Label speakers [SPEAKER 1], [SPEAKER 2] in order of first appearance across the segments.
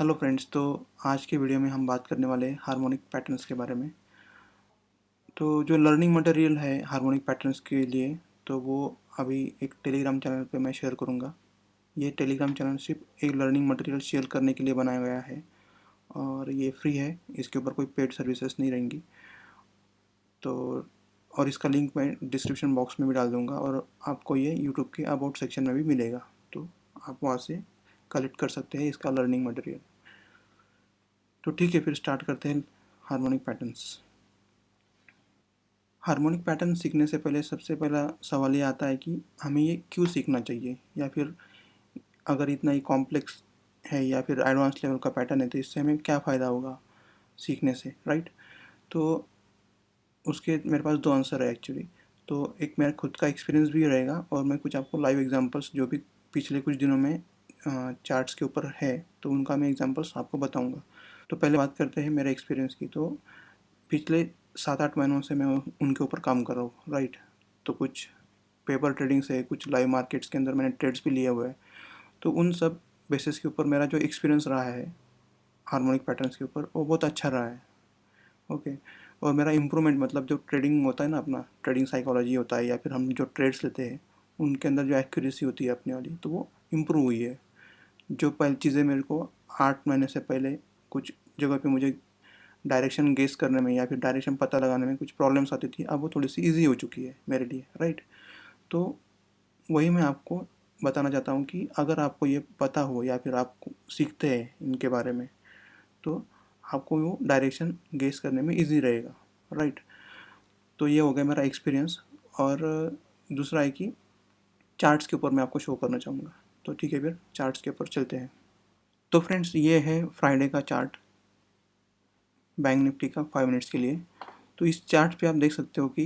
[SPEAKER 1] Hello friends. तो आज की वीडियो में हम बात करने वाले हैं हार्मोनिक पैटर्न्स के बारे में। तो जो लर्निंग मटेरियल है हार्मोनिक पैटर्न्स के लिए, तो वो अभी एक टेलीग्राम चैनल पे मैं शेयर करूँगा। ये टेलीग्राम चैनल सिर्फ एक लर्निंग मटेरियल शेयर करने के लिए बनाया गया है और ये फ्री है। इसके ऊपर कोई पेड सर्विसेज नहीं रहेंगी। तो और इसका लिंक मैं डिस्क्रिप्शन बॉक्स में भी डाल दूँगा और आपको ये यूट्यूब के अबाउट सेक्शन में भी मिलेगा। तो आप वहाँ से कलेक्ट कर सकते हैं इसका लर्निंग मटेरियल। तो ठीक है, फिर स्टार्ट करते हैं हार्मोनिक पैटर्न्स। हार्मोनिक पैटर्न सीखने से पहले सबसे पहला सवाल ये आता है कि हमें ये क्यों सीखना चाहिए, या फिर अगर इतना ही कॉम्प्लेक्स है या फिर एडवांस लेवल का पैटर्न है तो इससे हमें क्या फ़ायदा होगा सीखने से, राइट। तो उसके मेरे पास दो आंसर है एक्चुअली। तो एक मेरा खुद का एक्सपीरियंस भी रहेगा और मैं कुछ आपको लाइव एग्जांपल्स जो भी पिछले कुछ दिनों में चार्ट्स के ऊपर है तो उनका मैं एग्जांपल्स आपको बताऊंगा। तो पहले बात करते हैं मेरे एक्सपीरियंस की। तो पिछले 7-8 महीनों से मैं उनके ऊपर काम कर रहा हूँ, राइट। तो कुछ पेपर ट्रेडिंग से, कुछ लाइव मार्केट्स के अंदर मैंने ट्रेड्स भी लिए हुए हैं। तो उन सब बेसिस के ऊपर मेरा जो एक्सपीरियंस रहा है हार्मोनिक पैटर्न्स के ऊपर वो बहुत अच्छा रहा है। ओके। और मेरा इम्प्रूवमेंट मतलब जो ट्रेडिंग होता है ना, अपना ट्रेडिंग साइकोलॉजी होता है या फिर हम जो ट्रेड्स लेते हैं उनके अंदर जो एक्यूरेसी होती है अपने वाली, तो वो इम्प्रूव हुई है। जो पहली चीज़ें मेरे को 8 महीने से पहले कुछ जगह पे मुझे डायरेक्शन गेस करने में या फिर डायरेक्शन पता लगाने में कुछ प्रॉब्लम्स आती थी, अब वो थोड़ी सी ईजी हो चुकी है मेरे लिए, राइट। तो वही मैं आपको बताना चाहता हूँ कि अगर आपको ये पता हो या फिर आप सीखते हैं इनके बारे में तो आपको वो डायरेक्शन गेस करने में इजी रहेगा, राइट। तो ये हो गया मेरा एक्सपीरियंस। और दूसरा है कि चार्ट्स के ऊपर मैं आपको शो करना चाहूँगा। तो ठीक है, फिर चार्ट्स के ऊपर चलते हैं। तो फ्रेंड्स, ये है फ्राइडे का चार्ट बैंक निफ्टी का 5 मिनट्स के लिए। तो इस चार्ट पे आप देख सकते हो कि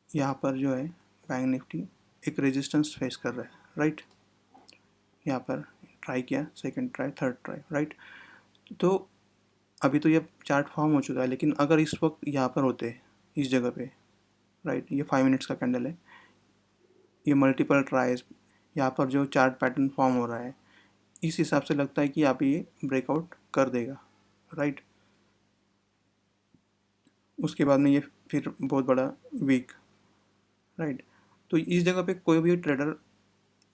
[SPEAKER 1] यहाँ पर जो है बैंक निफ्टी एक रेजिस्टेंस फेस कर रहा है, राइट। यहाँ पर ट्राई किया, second try, third try, right. तो अभी तो ये चार्ट फॉर्म हो चुका है, लेकिन अगर इस वक्त यहाँ पर होते इस जगह पे, राइट, ये 5 मिनट्स का कैंडल है, ये मल्टीपल ट्राइज, यहाँ पर जो चार्ट पैटर्न फॉर्म हो रहा है इस हिसाब से लगता है कि यहाँ पे ये ब्रेकआउट कर देगा, राइट। उसके बाद में ये फिर बहुत बड़ा वीक, राइट। तो इस जगह पे कोई भी ट्रेडर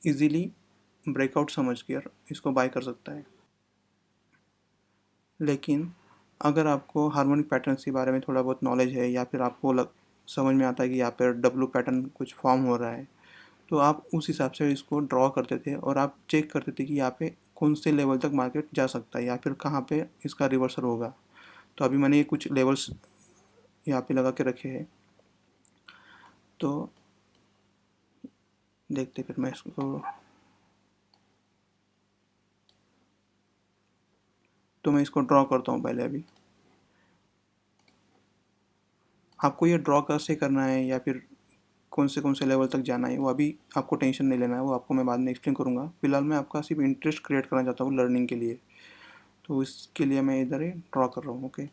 [SPEAKER 1] इजीली ब्रेकआउट समझ कर इसको बाय कर सकता है। लेकिन अगर आपको हार्मोनिक पैटर्न्स के बारे में थोड़ा बहुत नॉलेज है या फिर आपको समझ में आता है कि यहाँ पर डब्लू पैटर्न कुछ फॉर्म हो रहा है, तो आप उस हिसाब से इसको ड्रॉ करते थे और आप चेक करते थे कि यहाँ पे कौन से लेवल तक मार्केट जा सकता है या फिर कहाँ पे इसका रिवर्सल होगा। तो अभी मैंने ये कुछ लेवल्स यहाँ पे लगा के रखे हैं। तो देखते फिर मैं इसको, तो मैं इसको ड्रॉ करता हूँ पहले। अभी आपको ये ड्रॉ कैसे करना है या फिर कौन से लेवल तक जाना है वो अभी आपको टेंशन नहीं लेना है, वो आपको मैं बाद में एक्सप्लेन करूँगा। फिलहाल मैं आपका सिर्फ इंटरेस्ट क्रिएट करना चाहता हूँ लर्निंग के लिए। तो इसके लिए मैं इधर ही ड्रॉ कर रहा हूँ, ओके।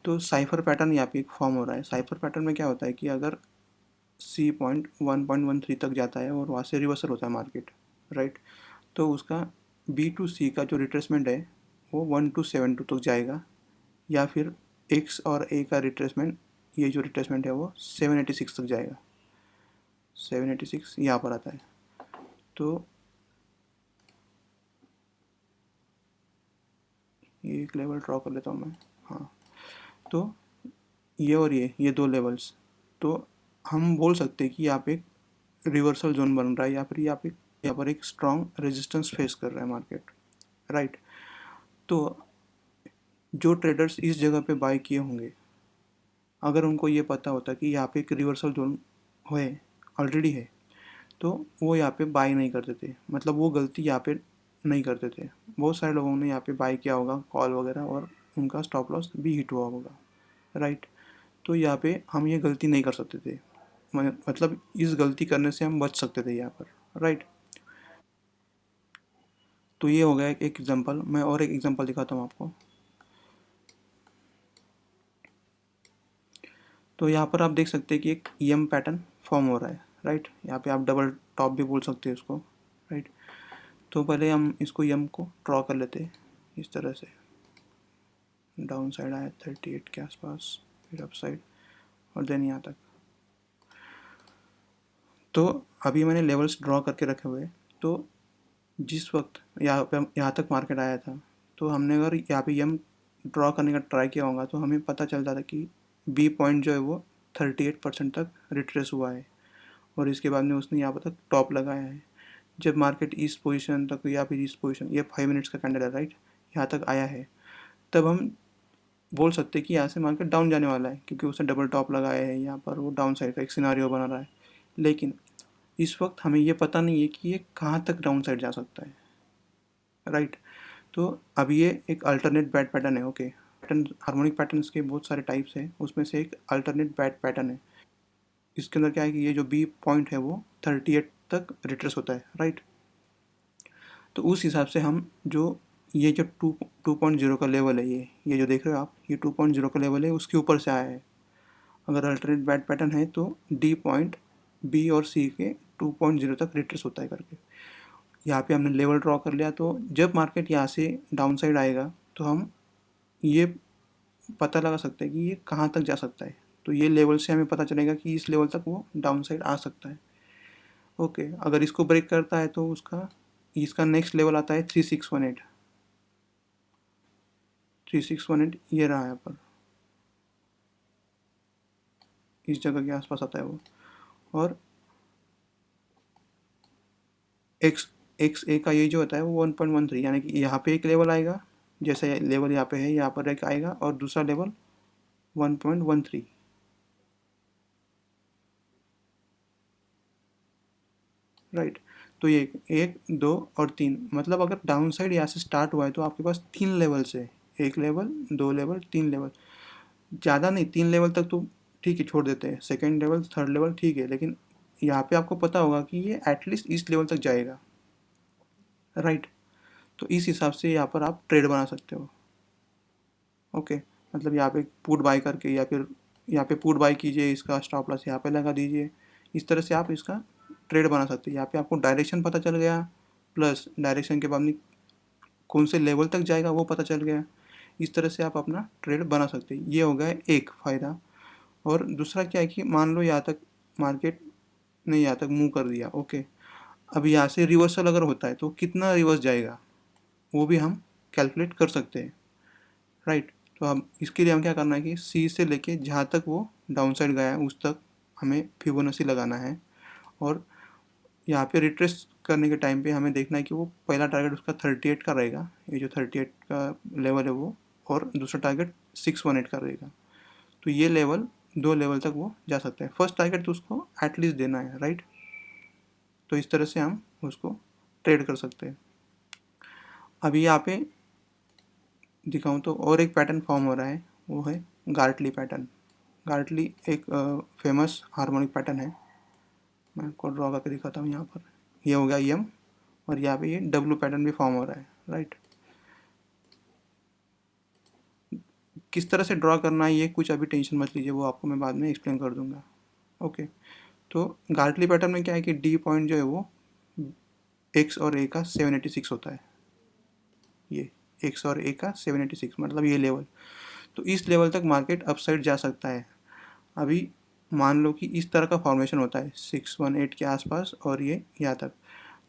[SPEAKER 1] तो साइफर पैटर्न यहाँ पे एक फॉर्म हो रहा है। साइफर पैटर्न में क्या होता है कि अगर सी पॉइंट 1.13 तक जाता है और वहाँ से रिवर्सल होता है मार्केट, राइट। तो उसका बी टू सी का जो रिट्रेसमेंट है वो 1272 तक जाएगा, या फिर एक्स और ए का रिट्रेसमेंट, ये जो रिट्रेसमेंट है वो 786 तक जाएगा। 786 यहाँ पर आता है। तो ये एक लेवल ड्रॉ कर लेता हूँ मैं, हाँ। तो ये और ये दो लेवल्स, तो हम बोल सकते हैं कि यहाँ पे एक रिवर्सल जोन बन रहा है या फिर यहाँ पर एक स्ट्रॉन्ग रेजिस्टेंस फेस कर रहा है मार्केट, राइट। तो जो ट्रेडर्स इस जगह पे बाय किए होंगे, अगर उनको ये पता होता कि यहाँ पे एक रिवर्सल जोन है, ऑलरेडी है, तो वो यहाँ पे बाय नहीं करते थे। मतलब वो गलती यहाँ पे नहीं करते थे। बहुत सारे लोगों ने यहाँ पे बाय किया होगा कॉल वगैरह और उनका स्टॉप लॉस भी हिट हुआ होगा, राइट। तो यहाँ पे हम ये गलती नहीं कर सकते थे। मतलब इस गलती करने से हम बच सकते थे यहाँ पर, राइट। तो ये हो गया एक एग्जांपल। मैं और एक एग्जांपल दिखाता हूँ आपको। तो यहाँ पर आप देख सकते हैं कि एक यम पैटर्न फॉर्म हो रहा है, राइट। यहाँ पे आप डबल टॉप भी बोल सकते हैं उसको, राइट। तो पहले हम इसको यम को ड्रॉ कर लेते हैं। इस तरह से डाउन साइड आया 38 के आसपास, फिर अप साइड और देन यहाँ तक। तो अभी मैंने लेवल्स ड्रॉ करके रखे हुए। तो जिस वक्त यहाँ तक मार्केट आया था, तो हमने अगर यहाँ पे एम ड्रॉ करने का ट्राई किया होगा तो हमें पता चलता था कि बी पॉइंट जो है वो 38% तक रिट्रेस हुआ है, और इसके बाद में उसने यहाँ पर तक टॉप लगाया है। जब मार्केट इस पोजीशन तक या फिर इस पोजीशन, ये 5 मिनट्स का कैंडल है राइट, यहाँ तक आया है, तब हम बोल सकते हैं कि यहाँ से मार्केट डाउन जाने वाला है, क्योंकि उसने डबल टॉप लगाया है, यहाँ पर वो डाउन साइड का एक सिनारियो बना रहा है। लेकिन इस वक्त हमें ये पता नहीं है कि ये कहाँ तक डाउन साइड जा सकता है, राइट। तो अब ये एक अल्टरनेट बैड पैटर्न है। ओके, पैटर्न, हार्मोनिक पैटर्न्स के बहुत सारे टाइप्स हैं, उसमें से एक अल्टरनेट बैड पैटर्न है। इसके अंदर क्या है कि ये जो बी पॉइंट है वो 38 तक रिट्रेस होता है, राइट। तो उस हिसाब से हम जो ये जो 2.0 का लेवल है, ये जो देख रहे हो आप, ये 2.0 का लेवल है, उसके ऊपर से आया है। अगर अल्टरनेट बैड पैटर्न है तो डी पॉइंट बी और सी के 2.0 तक रिट्रेस होता है करके। यहाँ पे हमने लेवल ड्रॉ कर लिया, तो जब मार्केट यहाँ से डाउन साइड आएगा तो हम ये पता लगा सकते हैं कि ये कहाँ तक जा सकता है। तो ये लेवल से हमें पता चलेगा कि इस लेवल तक वो डाउन साइड आ सकता है। ओके, अगर इसको ब्रेक करता है तो इसका नेक्स्ट लेवल आता है 3618। 3618 ये रहा यहाँ पर, इस जगह के आसपास आता है वो। और एक्स एक्स ए का ये जो होता है वो 1.13, यानी कि यहाँ पे एक लेवल आएगा, जैसे लेवल यहाँ पे है, यहाँ पर एक आएगा, और दूसरा लेवल 1.13, राइट। तो ये 1, 2 और 3, मतलब अगर डाउन साइड यहाँ से स्टार्ट हुआ है तो आपके पास 3 लेवल्स है, 1 लेवल, 2 लेवल, 3 लेवल। ज़्यादा नहीं, 3 लेवल तक तो ठीक है, छोड़ देते हैं, सेकेंड लेवल, थर्ड लेवल ठीक है, लेकिन यहाँ पे आपको पता होगा कि ये एटलीस्ट इस लेवल तक जाएगा, राइट। तो इस हिसाब से यहाँ पर आप ट्रेड बना सकते हो। ओके, मतलब यहाँ पे पुट बाय करके, या फिर यहाँ पे पुट बाय कीजिए, इसका स्टॉप लॉस यहाँ पे लगा दीजिए, इस तरह से आप इसका ट्रेड बना सकते हैं। यहाँ पे आपको डायरेक्शन पता चल गया, प्लस डायरेक्शन के बाद में कौन से लेवल तक जाएगा वो पता चल गया। इस तरह से आप अपना ट्रेड बना सकते हैं। ये हो गया एक फ़ायदा। और दूसरा क्या है कि मान लो यहाँ तक मार्केट ने यहाँ तक मूव कर दिया, ओके, अब यहाँ से रिवर्सल अगर होता है तो कितना रिवर्स जाएगा वो भी हम कैलकुलेट कर सकते हैं, राइट। तो हम इसके लिए हम क्या करना है कि सी से लेके जहाँ तक वो डाउन साइड गया है उस तक हमें फिबोनाची लगाना है, और यहाँ पे रिट्रेस करने के टाइम पे हमें देखना है कि वो पहला टारगेट उसका 38 का रहेगा, ये जो 38 का लेवल है वो, और दूसरा टारगेट 618 का रहेगा। तो ये लेवल, 2 लेवल तक वो जा सकता है। फर्स्ट टारगेट तो उसको एटलीस्ट देना है, राइट। तो इस तरह से हम उसको ट्रेड कर सकते हैं। अभी यहाँ पे दिखाऊं तो और एक पैटर्न फॉर्म हो रहा है, वो है गार्टली पैटर्न। गार्टली एक फेमस हार्मोनिक पैटर्न है। मैं आपको ड्रॉ करके दिखाता हूँ। यहाँ पर ये हो गया एम, और यहाँ पे ये डब्ल्यू पैटर्न भी फॉर्म हो रहा है, राइट। किस तरह से ड्रॉ करना है ये कुछ अभी टेंशन मत लीजिए, वो आपको मैं बाद में एक्सप्लेन कर दूंगा। ओके, तो गार्टली पैटर्न में क्या है कि डी पॉइंट जो है वो एक्स और ए का 786 होता है। ये एक्स और ए का 786 मतलब ये लेवल। तो इस लेवल तक मार्केट अपसाइड जा सकता है। अभी मान लो कि इस तरह का फॉर्मेशन होता है 618 के आसपास, और ये यहाँ तक।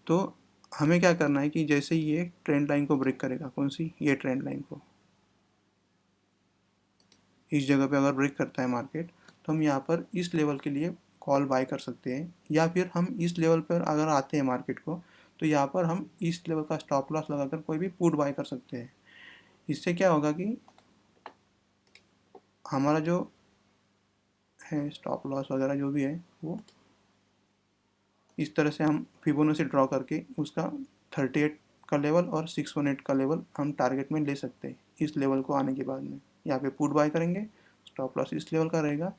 [SPEAKER 1] तो हमें क्या करना है कि जैसे ही ये ट्रेंड लाइन को ब्रेक करेगा, कौन सी, ये ट्रेंड लाइन को, इस जगह पे अगर ब्रेक करता है मार्केट, तो हम यहाँ पर इस लेवल के लिए कॉल बाय कर सकते हैं, या फिर हम इस लेवल पर अगर आते हैं मार्केट को, तो यहाँ पर हम इस लेवल का स्टॉप लॉस लगाकर कोई भी पुट बाय कर सकते हैं। इससे क्या होगा कि हमारा जो है स्टॉप लॉस वगैरह जो भी है वो इस तरह से हम फिबोनाची ड्रॉ करके उसका 38 का लेवल और 618 का लेवल हम टारगेट में ले सकते हैं। इस लेवल को आने के बाद में यहाँ पे पुट बाय करेंगे, स्टॉप लॉस इस लेवल का रहेगा,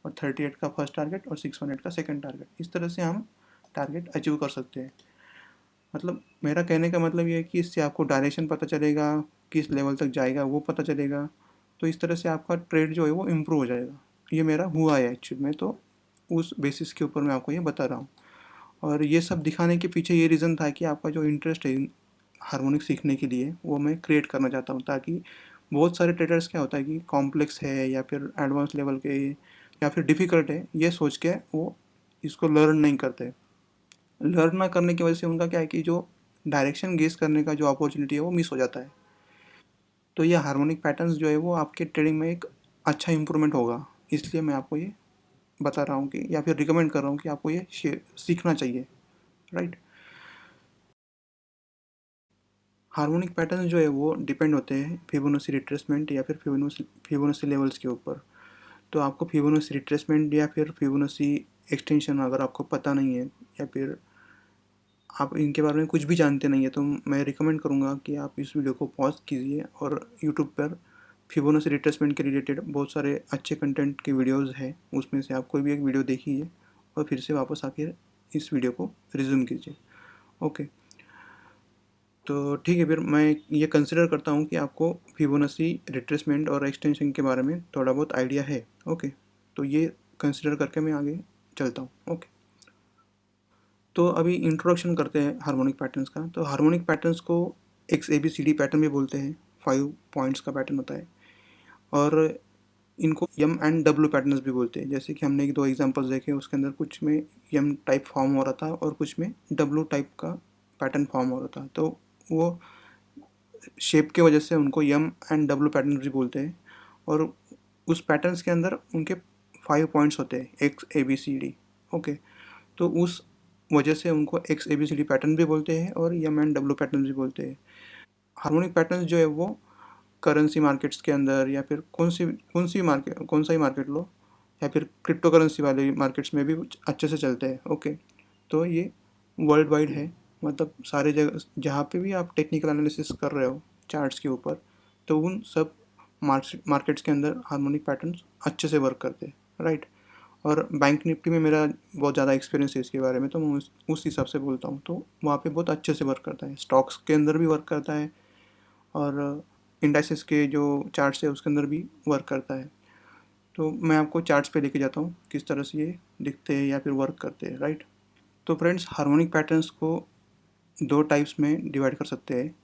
[SPEAKER 1] और 38 का फर्स्ट टारगेट और 618 का सेकंड टारगेट। इस तरह से हम टारगेट अचीव कर सकते हैं। मतलब मेरा कहने का मतलब ये है कि इससे आपको डायरेक्शन पता चलेगा, किस लेवल तक जाएगा वो पता चलेगा। तो इस तरह से आपका ट्रेड जो है वो इम्प्रूव हो जाएगा। ये मेरा हुआ है एक्चुअल में, तो उस बेसिस के ऊपर मैं आपको ये बता रहा हूँ। और ये सब दिखाने के पीछे ये रीज़न था कि आपका जो इंटरेस्ट है हार्मोनिक सीखने के लिए वो मैं क्रिएट करना चाहता हूँ, ताकि बहुत सारे ट्रेडर्स क्या होता है कि कॉम्प्लेक्स है या फिर एडवांस लेवल के या फिर डिफ़िकल्ट है, ये सोच के वो इसको लर्न नहीं करते। लर्न ना करने की वजह से उनका क्या है कि जो डायरेक्शन गेस करने का जो अपॉर्चुनिटी है वो मिस हो जाता है। तो ये हार्मोनिक पैटर्न्स जो है वो आपके ट्रेडिंग में एक अच्छा इम्प्रूवमेंट होगा, इसलिए मैं आपको ये बता रहा हूँ कि या फिर रिकमेंड कर रहा हूँ कि आपको ये सीखना चाहिए, राइट। हार्मोनिक पैटर्न जो है वो डिपेंड होते हैं फिबोनाची रिट्रेसमेंट या फिर फिबोनाची लेवल्स के ऊपर। तो आपको फिबोनाची रिट्रेसमेंट या फिर फिबोनाची एक्सटेंशन अगर आपको पता नहीं है या फिर आप इनके बारे में कुछ भी जानते नहीं है, तो मैं रिकमेंड करूँगा कि आप इस वीडियो को पॉज कीजिए और यूट्यूब पर फिबोनाची रिट्रेसमेंट के रिलेटेड बहुत सारे अच्छे कंटेंट के वीडियोज़ हैं, उसमें से आप कोई भी एक वीडियो देखिए और फिर से वापस आके इस वीडियो को रिज्यूम कीजिए। ओके, तो ठीक है, फिर मैं ये कंसिडर करता हूँ कि आपको फिबोनाची रिट्रेसमेंट और एक्सटेंशन के बारे में थोड़ा बहुत आइडिया है। ओके, तो ये कंसिडर करके मैं आगे चलता हूँ। ओके, तो अभी इंट्रोडक्शन करते हैं हार्मोनिक पैटर्न्स का। तो हार्मोनिक पैटर्न्स को XABCD पैटर्न भी बोलते हैं, 5 पॉइंट्स का पैटर्न होता है। और इनको M&W पैटर्न्स भी बोलते हैं। जैसे कि हमने एक दो एग्जांपल्स देखे, उसके अंदर कुछ में M टाइप फॉर्म हो रहा था और कुछ में W टाइप का पैटर्न फॉर्म हो रहा था। तो वो शेप के वजह से उनको M&W पैटर्न भी बोलते हैं। और उस पैटर्न्स के अंदर उनके 5 पॉइंट्स होते हैं, XABCD। ओके, तो उस वजह से उनको XABCD पैटर्न भी बोलते हैं और M&W पैटर्न भी बोलते हैं। हार्मोनिक पैटर्न्स जो है वो करेंसी मार्केट्स के अंदर या फिर कौन सा ही मार्केट लो, या फिर क्रिप्टो करेंसी वाले मार्केट्स में भी अच्छे से चलते हैं। ओके, तो ये वर्ल्ड वाइड है, मतलब सारे जगह जहाँ पे भी आप टेक्निकल एनालिसिस कर रहे हो चार्ट्स के ऊपर, तो उन सब मार्केट्स के अंदर हार्मोनिक पैटर्न्स अच्छे से वर्क करते हैं, राइट। और बैंक निफ्टी में मेरा बहुत ज़्यादा एक्सपीरियंस है इसके बारे में, तो मैं उस हिसाब से बोलता हूँ। तो वहाँ पे बहुत अच्छे से वर्क करता है, स्टॉक्स के अंदर भी वर्क करता है और इंडाइसेस के जो चार्ट्स है उसके अंदर भी वर्क करता है। तो मैं आपको चार्ट्स पे लेके जाता हूँ किस तरह से ये दिखते हैं या फिर वर्क करते हैं, राइट। तो फ्रेंड्स, हार्मोनिक पैटर्न्स को दो टाइप्स में डिवाइड कर सकते हैं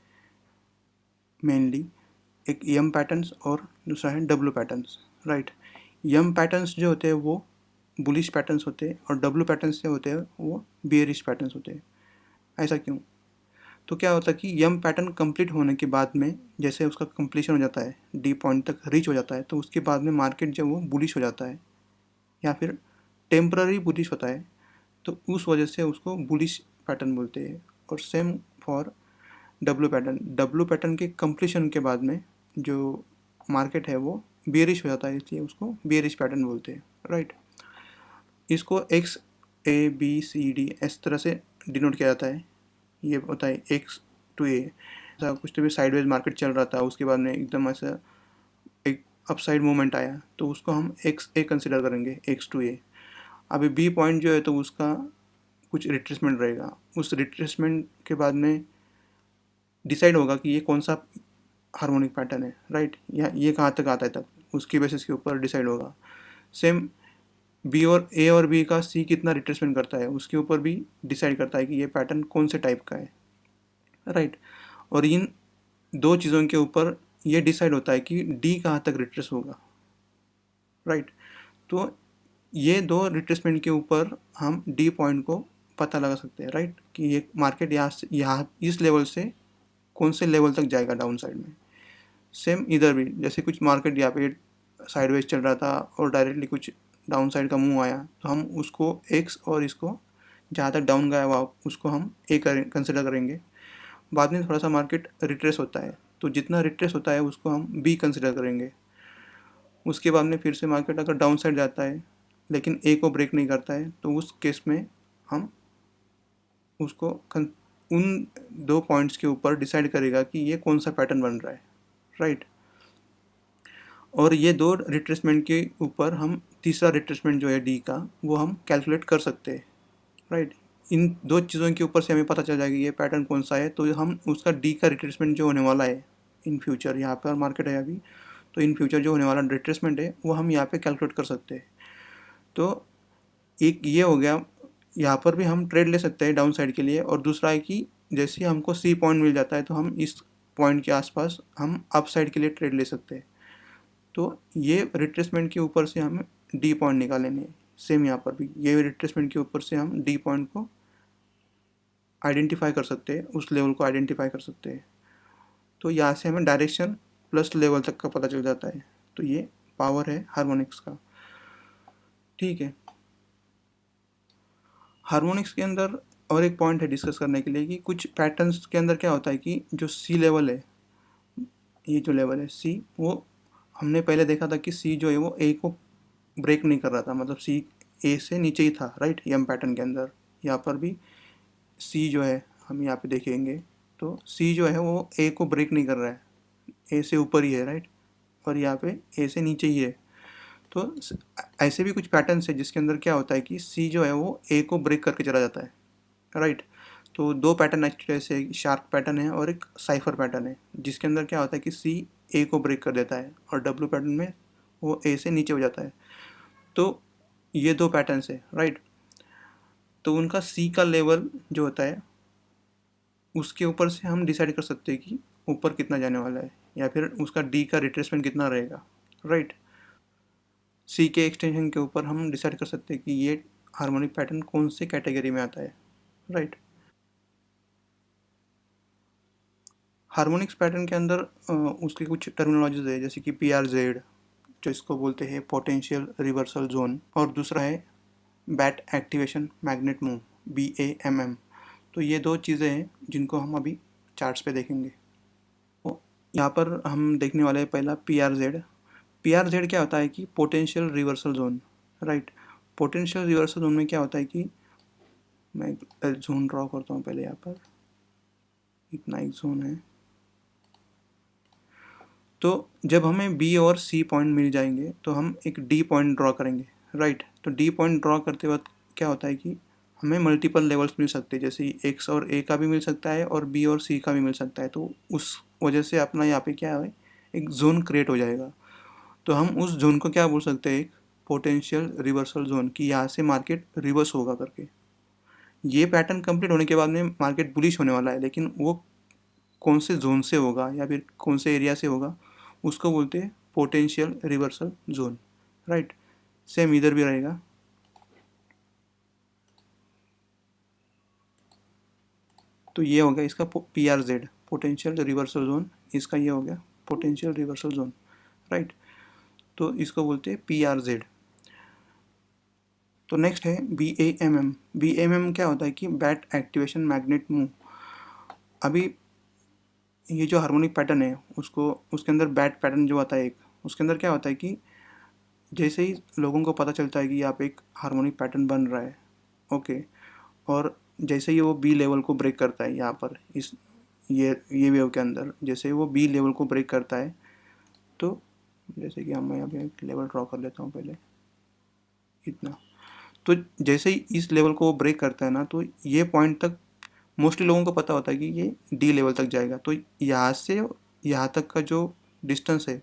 [SPEAKER 1] मेनली। एक यम पैटर्न्स और दूसरा है डब्ल्यू पैटर्न्स, राइट। यम पैटर्न्स जो होते हैं वो बुलिश पैटर्न्स होते हैं और डब्ल्यू पैटर्न्स जो होते हैं वो बेयरिश पैटर्न्स होते हैं। ऐसा क्यों? तो क्या होता है कि यम पैटर्न कंप्लीट होने के बाद में, जैसे उसका कंप्लीशन हो जाता है, डी पॉइंट तक रीच हो जाता है, तो उसके बाद में मार्केट जो वो बुलिश हो जाता है या फिर टेम्पररी बुलिश होता है, तो उस वजह से उसको बुलिश पैटर्न बोलते हैं। और सेम फॉर डब्ल्यू पैटर्न के कंप्लीशन के बाद में जो मार्केट है वो बेरिश हो जाता है, इसलिए उसको बेरिश पैटर्न बोलते हैं, राइट। इसको XABCD इस तरह से डिनोट किया जाता है। ये होता है X to A। ऐसा कुछ तो भी साइडवेज मार्केट चल रहा था, उसके बाद में एकदम ऐसा एक अपसाइड मूवमेंट आया, तो उसको हम XA कंसिडर करेंगे, X to A। अभी B पॉइंट जो है तो उसका कुछ रिट्रेसमेंट रहेगा, उस रिट्रेसमेंट के बाद में डिसाइड होगा कि ये कौन सा हार्मोनिक पैटर्न है, राइट, या ये कहाँ तक आता है, तक उसकी बेसिस के ऊपर डिसाइड होगा। सेम A और B का C कितना रिट्रेसमेंट करता है उसके ऊपर भी डिसाइड करता है कि ये पैटर्न कौन से टाइप का है, राइट। और इन दो चीज़ों के ऊपर ये डिसाइड होता है कि D कहाँ तक रिट्रेस होगा, राइट। तो ये दो रिट्रेसमेंट के ऊपर हम D पॉइंट को पता लगा सकते हैं, राइट, कि ये मार्केट यहाँ इस लेवल से कौन से लेवल तक जाएगा डाउन साइड में। सेम इधर भी, जैसे कुछ मार्केट यहाँ पे साइडवेज चल रहा था और डायरेक्टली कुछ डाउन साइड का मूव आया, तो हम उसको एक्स और इसको जहाँ तक डाउन गया हुआ उसको हम ए कंसिडर करेंगे। बाद में थोड़ा सा मार्केट रिट्रेस होता है, तो जितना रिट्रेस होता है उसको हम बी कंसिडर करेंगे। उसके बाद में फिर से मार्केट अगर डाउन साइड जाता है लेकिन ए को ब्रेक नहीं करता है, तो उस केस में हम उसको उन दो पॉइंट्स के ऊपर डिसाइड करेगा कि ये कौन सा पैटर्न बन रहा है, राइट। और ये दो रिट्रेसमेंट के ऊपर हम तीसरा रिट्रेसमेंट जो है डी का, वो हम कैलकुलेट कर सकते हैं, राइट। इन दो चीज़ों के ऊपर से हमें पता चल जाएगा ये पैटर्न कौन सा है, तो हम उसका डी का रिट्रेसमेंट जो होने वाला है इन फ्यूचर, यहाँ पर मार्केट है अभी, तो इन फ्यूचर जो होने वाला रिट्रेसमेंट है वो हम यहाँ पे कैलकुलेट कर सकते हैं। तो एक ये हो गया, यहाँ पर भी हम ट्रेड ले सकते हैं डाउन साइड के लिए। और दूसरा है कि जैसे ही हमको सी पॉइंट मिल जाता है तो हम इस पॉइंट के आसपास हम अप साइड के लिए ट्रेड ले सकते हैं। तो ये रिट्रेसमेंट के ऊपर से हमें डी पॉइंट निकालेंगे। सेम यहाँ पर भी ये रिट्रेसमेंट के ऊपर से हम डी पॉइंट को आइडेंटिफाई कर सकते हैं, उस लेवल को आइडेंटिफाई कर सकते हैं। तो यहाँ से हमें डायरेक्शन प्लस लेवल तक का पता चल जाता है। तो ये पावर है हार्मोनिक्स का। ठीक है, हार्मोनिक्स के अंदर और एक पॉइंट है डिस्कस करने के लिए कि कुछ पैटर्न्स के अंदर क्या होता है कि जो सी लेवल है, ये जो लेवल है सी, वो हमने पहले देखा था कि सी जो है वो ए को ब्रेक नहीं कर रहा था, मतलब सी ए से नीचे ही था, राइट। एम पैटर्न के अंदर यहाँ पर भी सी जो है, हम यहाँ पे देखेंगे तो सी जो है वो ए को ब्रेक नहीं कर रहा है, ए से ऊपर ही है, राइट, और यहाँ पे ए से नीचे ही है। तो ऐसे भी कुछ पैटर्न्स है जिसके अंदर क्या होता है कि सी जो है वो ए को ब्रेक करके चला जाता है, राइट। तो दो पैटर्न एक्चुअली ऐसे, एक शार्क पैटर्न है और एक साइफर पैटर्न है, जिसके अंदर क्या होता है कि सी ए को ब्रेक कर देता है और डब्ल्यू पैटर्न में वो ए से नीचे हो जाता है। तो ये दो पैटर्न्स है, राइट। तो उनका सी का लेवल जो होता है उसके ऊपर से हम डिसाइड कर सकते हैं कि ऊपर कितना जाने वाला है, या फिर उसका डी का रिट्रेसमेंट कितना रहेगा, राइट। सी के एक्सटेंशन के ऊपर हम डिसाइड कर सकते हैं कि ये हार्मोनिक पैटर्न कौन से कैटेगरी में आता है, राइट। हार्मोनिक्स पैटर्न के अंदर उसके कुछ टर्मिनोलॉजीज है, जैसे कि पी आर जेड, जो इसको बोलते हैं पोटेंशियल रिवर्सल जोन, और दूसरा है bat activation magnet move, BAMM। तो ये दो चीज़ें हैं जिनको हम अभी चार्ट्स पे देखेंगे। तो यहाँ पर हम देखने वाले हैं पहला PRZ। PRZ क्या होता है कि potential reversal zone, right. Potential reversal zone में क्या होता है कि मैं जोन ड्रॉ करता हूँ पहले, यहाँ पर इतना एक जोन है। तो जब हमें बी और सी पॉइंट मिल जाएंगे तो हम एक डी पॉइंट ड्रॉ करेंगे, राइट। तो डी पॉइंट ड्रॉ करते वक्त क्या होता है कि हमें मल्टीपल लेवल्स मिल सकते हैं, जैसे एक्स और ए का भी मिल सकता है और बी और सी का भी मिल सकता है। तो उस वजह से अपना यहाँ पे क्या है, एक जोन क्रिएट हो जाएगा। तो हम उस जोन को क्या बोल सकते हैं, एक पोटेंशियल रिवर्सल जोन, कि यहाँ से मार्केट रिवर्स होगा करके। ये पैटर्न कंप्लीट होने के बाद में मार्केट बुलिश होने वाला है, लेकिन वो कौन से जोन से होगा या फिर कौन से एरिया से होगा उसको बोलते हैं potential reversal zone, right. Same इधर भी रहेगा। तो ये हो गया इसका PRZ, पोटेंशियल रिवर्सल जोन। इसका ये हो गया पोटेंशियल रिवर्सल जोन, राइट। तो इसको बोलते हैं PRZ। तो नेक्स्ट है BAMM। BAMM क्या होता है कि बैट एक्टिवेशन मैग्नेट मूव। अभी ये जो हार्मोनिक पैटर्न है उसको, उसके अंदर बैट पैटर्न जो आता है एक, उसके अंदर क्या होता है कि जैसे ही लोगों को पता चलता है कि यहाँ पे एक हार्मोनिक पैटर्न बन रहा है, ओके, और जैसे ही वो बी लेवल को ब्रेक करता है, यहाँ पर इस ये वेव के अंदर जैसे ही वो बी लेवल को ब्रेक करता है, तो जैसे कि हम यहाँ पे एक लेवल ड्रॉ कर लेता हूँ पहले, इतना। तो जैसे ही इस लेवल को वो ब्रेक करता है ना, तो ये पॉइंट तक मोस्टली लोगों को पता होता है कि ये डी लेवल तक जाएगा। तो यहाँ से यहाँ तक का जो डिस्टेंस है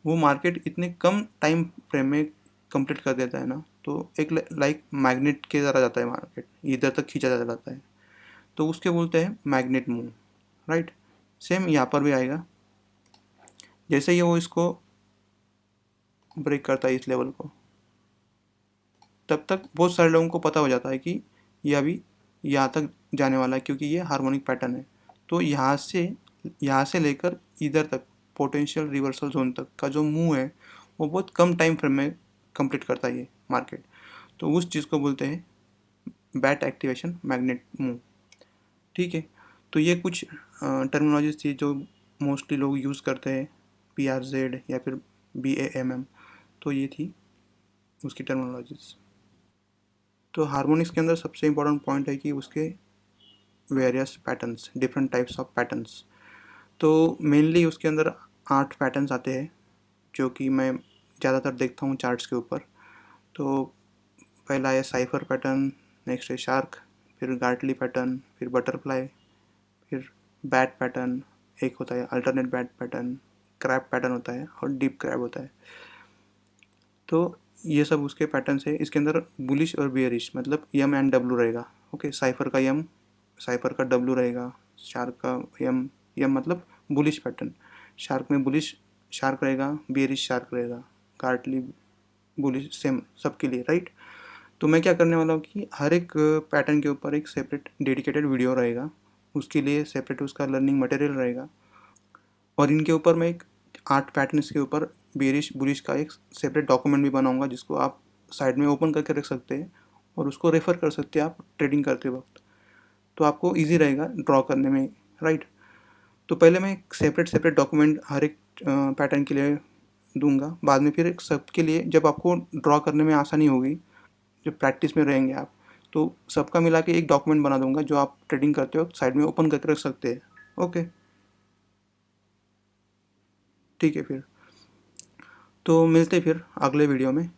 [SPEAKER 1] वो मार्केट इतने कम टाइम फ्रेम में कंप्लीट कर देता है ना, तो एक लाइक मैग्नेट के तरह जाता है मार्केट, इधर तक खींचा जाता है। तो उसके बोलते हैं मैग्नेट मूव, राइट। सेम यहाँ पर भी आएगा, जैसे ही वो इसको ब्रेक करता है इस लेवल को, तब तक बहुत सारे लोगों को पता हो जाता है कि ये अभी यहाँ तक जाने वाला है, क्योंकि ये हार्मोनिक पैटर्न है। तो यहाँ से लेकर इधर तक पोटेंशियल रिवर्सल जोन तक का जो मूव है वो बहुत कम टाइम फ्रेम में कंप्लीट करता है ये मार्केट। तो उस चीज़ को बोलते हैं बैट एक्टिवेशन मैग्नेट मूव, ठीक है। तो ये कुछ टर्मिनोलॉजीज थी जो मोस्टली लोग यूज़ करते हैं, PRZ या फिर BAMM। तो ये थी उसकी टर्मिनोलॉजीज। तो हार्मोनिक्स के अंदर सबसे इम्पोर्टेंट पॉइंट है कि उसके various patterns, different types of patterns. तो मेनली उसके अंदर 8 पैटर्न्स आते हैं जो कि मैं ज़्यादातर देखता हूँ चार्ट्स के ऊपर। तो पहला है साइफर पैटर्न, नेक्स्ट है शार्क, फिर गार्टली पैटर्न, फिर बटरफ्लाई, फिर बैट पैटर्न, एक होता है alternate bat pattern, crab pattern होता है और डीप क्रैब होता है। तो ये सब उसके पैटर्न्स है। इसके अंदर बुलिश और बियरिश मतलब यम एंड डब्ल्यू रहेगा, ओके। साइफर का यम साइपर का डब्ल्यू रहेगा, शार्क का एम, एम मतलब बुलिश पैटर्न, शार्क में बुलिश शार्क रहेगा, बेरिश शार्क रहेगा, कार्टली बुलिश, सेम सबके लिए, राइट। तो मैं क्या करने वाला हूँ कि हर एक पैटर्न के ऊपर एक सेपरेट डेडिकेटेड वीडियो रहेगा, उसके लिए सेपरेट उसका लर्निंग मटेरियल रहेगा, और इनके ऊपर मैं एक 8 पैटर्न्स के ऊपर बेरिश बुलिश का एक सेपरेट डॉक्यूमेंट भी बनाऊंगा, जिसको आप साइड में ओपन करके रख सकते हैं और उसको रेफ़र कर सकते हैं आप ट्रेडिंग करते वक्त, तो आपको ईजी रहेगा ड्रॉ करने में, राइट। तो पहले मैं एक सेपरेट सेपरेट डॉक्यूमेंट हर एक पैटर्न के लिए दूंगा, बाद में फिर एक सबके लिए जब आपको ड्रॉ करने में आसानी होगी, जब प्रैक्टिस में रहेंगे आप, तो सबका मिला के एक डॉक्यूमेंट बना दूंगा जो आप ट्रेडिंग करते हो साइड में ओपन करके रख सकते हैं। ओके, ठीक है फिर, तो मिलते हैं फिर अगले वीडियो में।